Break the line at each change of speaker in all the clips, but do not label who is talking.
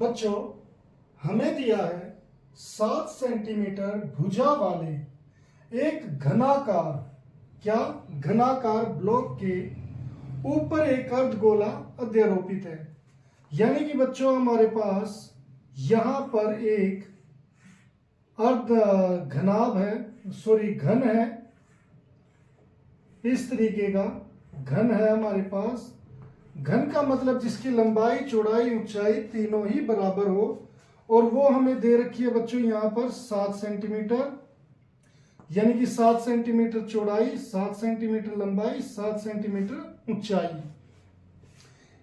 बच्चों, हमें दिया है 7 सेंटीमीटर भुजा वाले एक घनाकार ब्लॉक के ऊपर एक अर्धगोला अध्यारोपित है। यानी कि बच्चों हमारे पास यहाँ पर एक घन है, इस तरीके का घन है हमारे पास। घन का मतलब जिसकी लंबाई चौड़ाई ऊंचाई तीनों ही बराबर हो, और वो हमें दे रखी है बच्चों यहाँ पर 7 सेंटीमीटर, यानी कि 7 सेंटीमीटर चौड़ाई, 7 सेंटीमीटर लंबाई, 7 सेंटीमीटर ऊंचाई।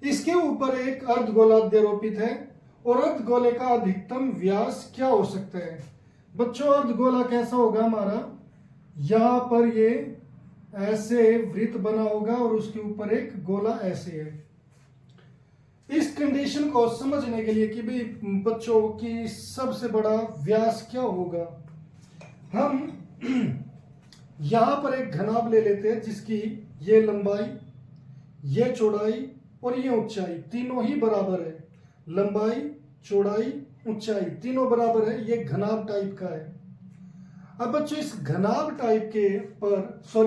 इसके ऊपर एक अर्धगोला अध्यारोपित है, और अर्धगोले का अधिकतम व्यास क्या हो सकता है? बच्चों अर्धगोला कैसा होगा हमारा, यहाँ पर ये ऐसे वृत्त बना होगा और उसके ऊपर एक गोला ऐसे है। इस कंडीशन को समझने के लिए कि भाई बच्चों की सबसे बड़ा व्यास क्या होगा, हम यहां पर एक घनाभ ले लेते हैं जिसकी ये लंबाई, ये चौड़ाई और ये ऊंचाई तीनों ही बराबर है। लंबाई, चौड़ाई, ऊंचाई तीनों बराबर है। ये घनाभ टाइप का है। अब बच्चों इस घनाभ टाइप के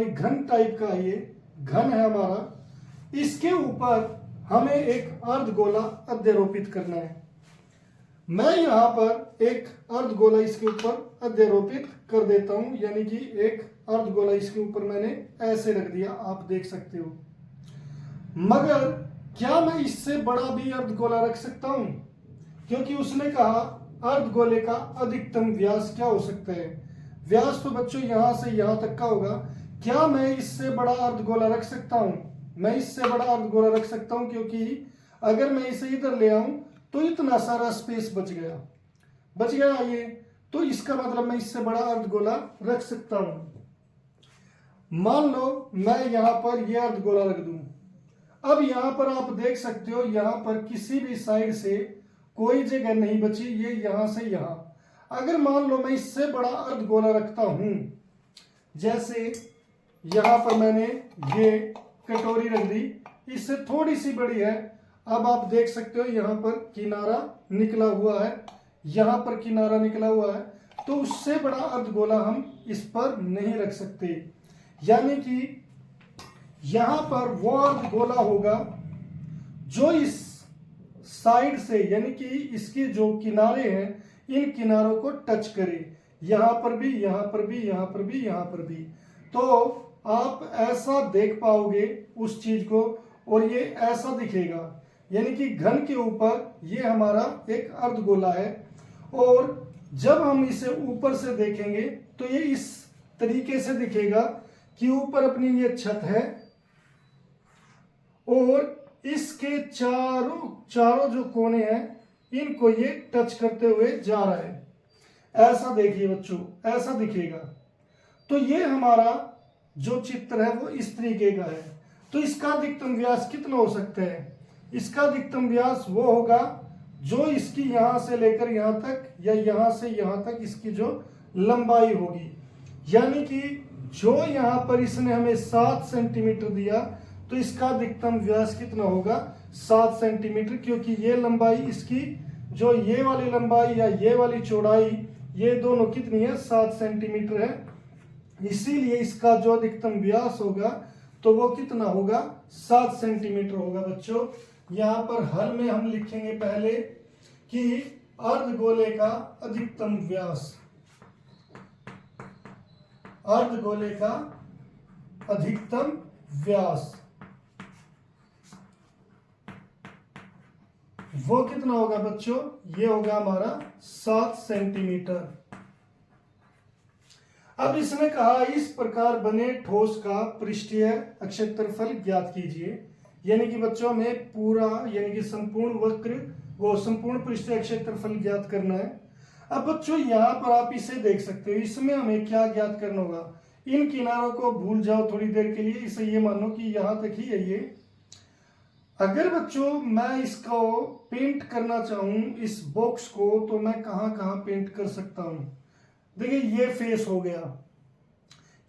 घन टाइप का ये घन है हमारा, इसके ऊपर हमें एक अर्धगोला अध्यारोपित करना है। मैं यहाँ पर एक अर्धगोला इसके ऊपर अध्यारोपित कर देता हूं, यानी कि एक अर्धगोला इसके ऊपर मैंने ऐसे रख दिया, आप देख सकते हो। मगर क्या मैं इससे बड़ा भी अर्धगोला रख सकता हूं? क्योंकि उसने कहा अर्धगोले का अधिकतम व्यास क्या हो सकता है। व्यास तो बच्चों यहां से यहां तक का होगा। क्या मैं इससे बड़ा अर्धगोला रख सकता हूं? मैं इससे बड़ा अर्धगोला रख सकता हूं, क्योंकि अगर मैं इसे इधर ले आऊं तो इतना सारा स्पेस बच गया ये, तो इसका मतलब मैं इससे बड़ा अर्धगोला रख सकता हूं। मान लो मैं यहां पर यह अर्धगोला रख दूं। अब यहां पर आप देख सकते हो, यहां पर किसी भी साइड से कोई जगह नहीं बची, ये यहां से यहां। अगर मान लो मैं इससे बड़ा अर्धगोला रखता हूं, जैसे यहां पर मैंने ये कटोरी रख दी, इससे थोड़ी सी बड़ी है। अब आप देख सकते हो यहां पर किनारा निकला हुआ है, यहां पर किनारा निकला हुआ है, तो उससे बड़ा अर्धगोला हम इस पर नहीं रख सकते। यानी कि यहां पर वो अर्धगोला होगा जो इस साइड से, यानी कि इसके जो किनारे हैं, इन किनारों को टच करे, यहां पर भी, यहां पर भी, यहां पर भी, यहां पर भी। तो आप ऐसा देख पाओगे उस चीज को, और ये ऐसा दिखेगा। यानी कि घन के ऊपर ये हमारा एक अर्धगोला है, और जब हम इसे ऊपर से देखेंगे तो ये इस तरीके से दिखेगा कि ऊपर अपनी ये छत है, और इसके चारों जो कोने हैं इनको ये टच करते हुए जा रहा है। ऐसा देखिए बच्चों, ऐसा दिखेगा। तो ये हमारा जो चित्र है वो इस तरीके का है। तो इसका अधिकतम व्यास कितना हो सकता है? इसका अधिकतम व्यास वो होगा जो इसकी यहां से लेकर यहां तक, या यहां से यहां तक इसकी जो लंबाई होगी। यानी कि जो यहां पर इसने हमें 7 सेंटीमीटर दिया, तो इसका अधिकतम व्यास कितना होगा? 7 सेंटीमीटर, क्योंकि ये लंबाई इसकी, जो ये वाली लंबाई या ये वाली चौड़ाई, ये दोनों कितनी है? 7 सेंटीमीटर है। इसीलिए इसका जो अधिकतम व्यास होगा तो वो कितना होगा? 7 सेंटीमीटर होगा। बच्चों यहां पर हल में हम लिखेंगे पहले कि अर्धगोले का अधिकतम व्यास, अर्धगोले का अधिकतम व्यास वो कितना होगा बच्चों? ये होगा हमारा 7 सेंटीमीटर। अब इसने कहा इस प्रकार बने ठोस का पृष्ठीय क्षेत्रफल ज्ञात कीजिए। यानी कि बच्चों हमें पूरा, यानी कि संपूर्ण वक्र, वो संपूर्ण पृष्ठीय क्षेत्रफल ज्ञात करना है। अब बच्चों यहाँ पर आप इसे देख सकते हो, इसमें हमें क्या ज्ञात करना होगा? इन किनारों को भूल जाओ थोड़ी देर के लिए, इसे ये मानो कि यहां तक ही है ये। अगर बच्चों मैं इसको पेंट करना चाहूं, इस बॉक्स को, तो मैं कहां पेंट कर सकता हूं? देखिए ये फेस हो गया,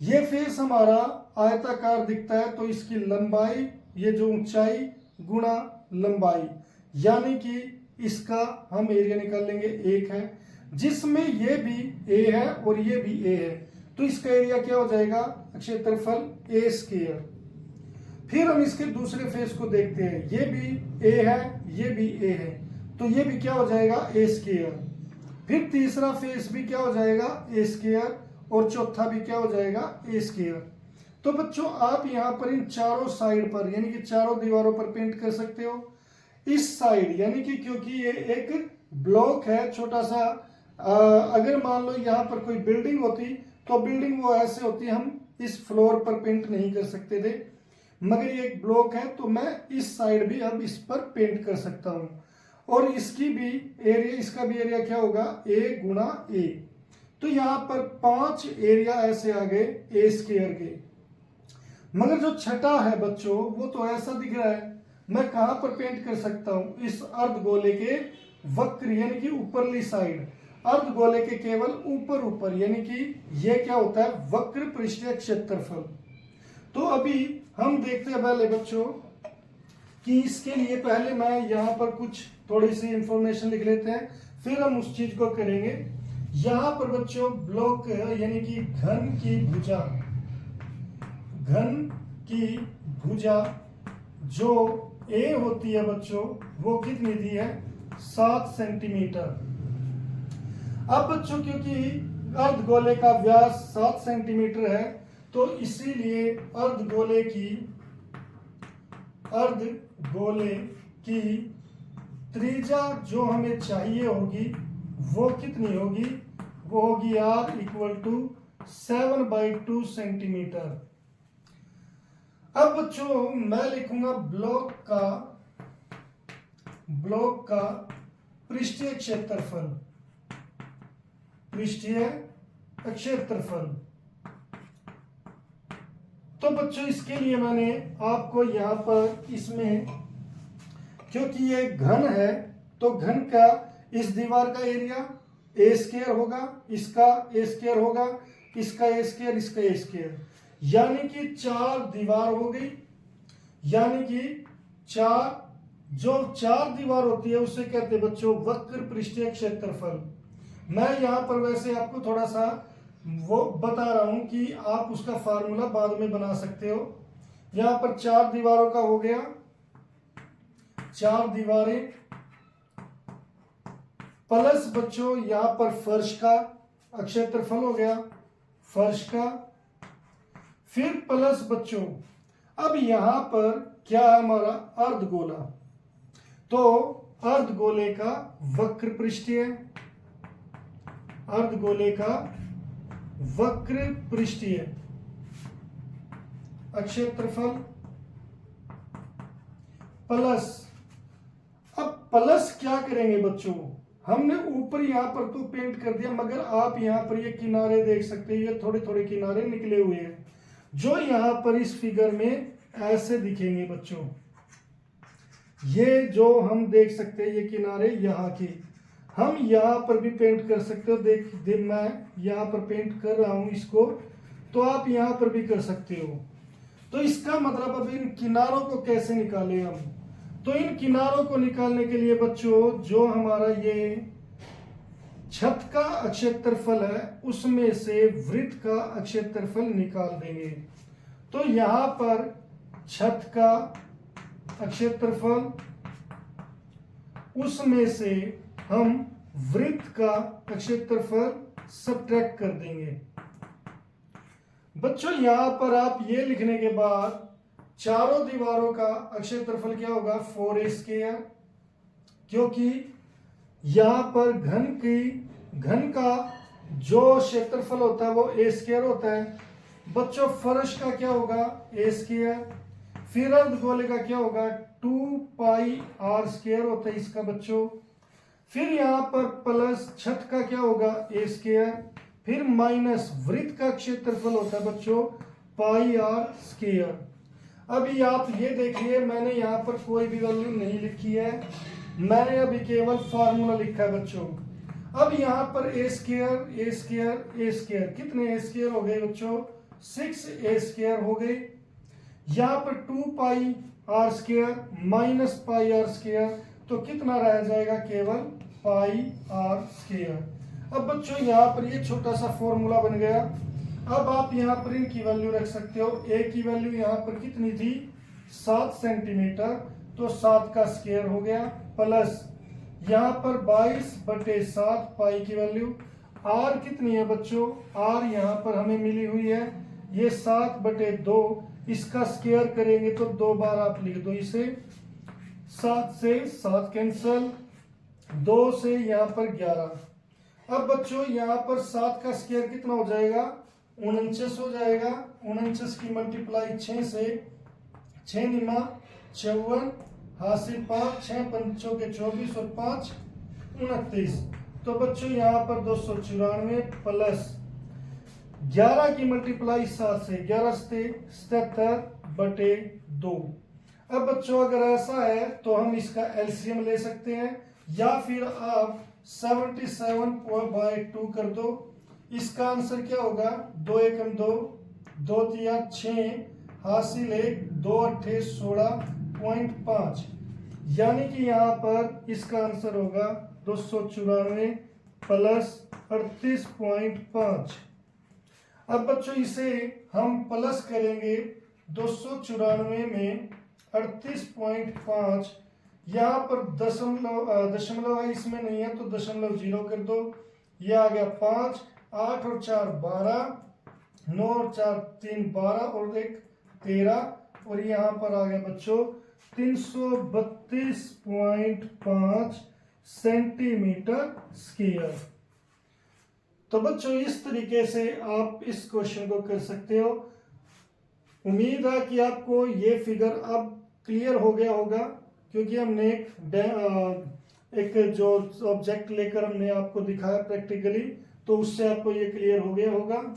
ये फेस हमारा आयताकार दिखता है, तो इसकी लंबाई, ये जो ऊंचाई गुणा लंबाई, यानी कि इसका हम एरिया निकाल लेंगे, 1 है, जिसमें ये भी ए है और ये भी ए है, तो इसका एरिया क्या हो जाएगा, क्षेत्रफल ए स्क्वायर। फिर हम इसके दूसरे फेस को देखते हैं, ये भी ए है, ये भी ए है, तो ये भी क्या हो जाएगा, ए स्क्वायर। फिर तीसरा फेस भी क्या हो जाएगा, ए स्क्वायर, और चौथा भी क्या हो जाएगा, ए स्क्वायर। तो बच्चों आप यहाँ पर इन चारों साइड पर यानी कि चारों दीवारों पर पेंट कर सकते हो। इस साइड यानी कि क्योंकि ये एक ब्लॉक है छोटा सा, अगर मान लो यहाँ पर कोई बिल्डिंग होती तो बिल्डिंग वो ऐसे होती, हम इस फ्लोर पर पेंट नहीं कर सकते थे, मगर ये एक ब्लॉक है तो मैं इस साइड भी अब इस पर पेंट कर सकता हूँ। और इसकी भी एरिया, इसका भी एरिया क्या होगा, ए गुणा ए। तो यहाँ पर 5 एरिया ऐसे आ गए ए स्क्वायर के। मगर जो छठा है बच्चों वो तो ऐसा दिख रहा है, मैं कहां पर पेंट कर सकता हूं, इस अर्धगोले के वक्र यानी कि ऊपरली साइड, अर्धगोले के केवल ऊपर ऊपर, यानी कि ये क्या होता है, वक्र पृष्ठीय क्षेत्रफल। तो अभी हम देखते हैं पहले बच्चों कि इसके लिए पहले मैं यहाँ पर कुछ थोड़ी सी इंफॉर्मेशन लिख लेते हैं, फिर हम उस चीज को करेंगे। यहाँ पर बच्चों ब्लॉक यानी कि घन की भुजा, घन की भुजा जो ए होती है बच्चों वो कितनी दी है, 7 सेंटीमीटर। अब बच्चों क्योंकि अर्धगोले का व्यास 7 सेंटीमीटर है तो इसीलिए अर्धगोले की त्रिज्या जो हमें चाहिए होगी वो कितनी होगी, वो होगी r इक्वल टू 7/2 सेंटीमीटर। अब बच्चों मैं लिखूंगा ब्लॉक का पृष्ठीय क्षेत्रफल, पृष्ठीय क्षेत्रफल। तो बच्चों इसके लिए मैंने आपको यहाँ पर इसमें, क्योंकि ये घन है तो घन का इस दीवार का एरिया ए स्क्वायर होगा, इसका ए स्क्वायर होगा, इसका ए स्क्वायर, इसका ए स्क्वायर, यानी कि 4 दीवार हो गई। यानी कि 4 दीवार होती है उसे कहते हैं बच्चों वक्र पृष्ठीय क्षेत्रफल। मैं यहाँ पर वैसे आपको थोड़ा सा वो बता रहा हूं कि आप उसका फार्मूला बाद में बना सकते हो। यहाँ पर 4 दीवारों का हो गया, 4 दीवारें प्लस बच्चों यहाँ पर फर्श का क्षेत्रफल हो गया, फर्श का, फिर प्लस बच्चों अब यहां पर क्या है हमारा अर्धगोला, तो अर्धगोले का वक्र पृष्ठीय, अर्धगोले का वक्र पृष्ठीय क्षेत्रफल प्लस, अब प्लस क्या करेंगे बच्चों, हमने ऊपर यहां पर तो पेंट कर दिया मगर आप यहां पर ये किनारे देख सकते हैं, ये थोड़े थोड़े किनारे निकले हुए हैं जो यहां पर इस फिगर में ऐसे दिखेंगे बच्चों। ये जो हम देख सकते हैं ये किनारे यहाँ के, हम यहाँ पर भी पेंट कर सकते हो। देख मैं यहाँ पर पेंट कर रहा हूं इसको, तो आप यहाँ पर भी कर सकते हो। तो इसका मतलब अब इन किनारों को कैसे निकालें हम, तो इन किनारों को निकालने के लिए बच्चों जो हमारा ये छत का क्षेत्रफल है उसमें से वृत्त का क्षेत्रफल निकाल देंगे। तो यहां पर छत का क्षेत्रफल, उसमें से हम वृत्त का क्षेत्रफल सब्ट्रैक्ट कर देंगे। बच्चों यहां पर आप ये लिखने के बाद चारों दीवारों का क्षेत्रफल क्या होगा 4a², क्योंकि यहां पर घन का जो क्षेत्रफल होता है वो a² होता है। बच्चों फर्श का क्या होगा a², फिर अर्धगोले का क्या होगा 2πr² होता है इसका बच्चों, फिर यहां पर प्लस छत का क्या होगा a², फिर माइनस वृत्त का क्षेत्रफल होता है बच्चों πr²। अभी आप ये देखिए मैंने यहाँ पर कोई भी वैल्यू नहीं लिखी है, मैंने अभी केवल फार्मूला लिखा है बच्चों। अब यहाँ पर a² कितने a² हो गए बच्चों 6a² हो गए। यहाँ पर 2πr² माइनस πr², तो कितना रह जाएगा, केवल पाई आर स्क्वायर। अब बच्चों यहाँ पर ये छोटा सा फॉर्मूला बन गया। अब आप यहाँ पर इनकी वैल्यू रख सकते हो। ए की वैल्यू यहाँ पर कितनी थी, 7 सेंटीमीटर, तो 7 का स्क्वायर हो गया, प्लस यहाँ पर 22/7 पाई की वैल्यू। आर कितनी है बच्चों, आर यहाँ पर हमें मिली हुई है ये 7/2, इसका स्क्वायर करेंगे तो 2 बार आप लिख दो इसे, 7 से 7 कैंसल, 2 से यहाँ पर 11। अब बच्चों यहाँ पर 7 का स्क्वायर कितना हो जाएगा, 49 हो जाएगा। 49 की मल्टीप्लाई 6 से, 6 निमा 54, हासिल 5, 6 पंचों के 24 और 5 29। तो बच्चों यहाँ पर 294 प्लस 11 की मल्टीप्लाई 7 से, 11 से 77/2। अब बच्चों अगर ऐसा है तो हम इसका एलसीएम ले सकते हैं, या फिर आप 77/2 कर दो। इसका आंसर क्या होगा, 2 एकम 2, 2 तिया 6, हासिल 1, 2 अट्ठे 16.5, यानी कि यहाँ पर इसका आंसर होगा 294 प्लस 38.5। अब बच्चों इसे हम प्लस करेंगे, 294 में 38.5, यहाँ पर दशमलव है इसमें नहीं है तो दशमलव 0 कर दो, ये आ गया 5, 8 और 4 12, 9 और 4 3 12 और 1 13, और यहाँ पर आ गया बच्चों 332.5 सेंटीमीटर स्क्वायर। तो बच्चों इस तरीके से आप इस क्वेश्चन को कर सकते हो। उम्मीद है कि आपको ये फिगर अब क्लियर हो गया होगा, क्योंकि हमने एक जो ऑब्जेक्ट लेकर हमने आपको दिखाया प्रैक्टिकली, तो उससे आपको ये क्लियर हो गया होगा।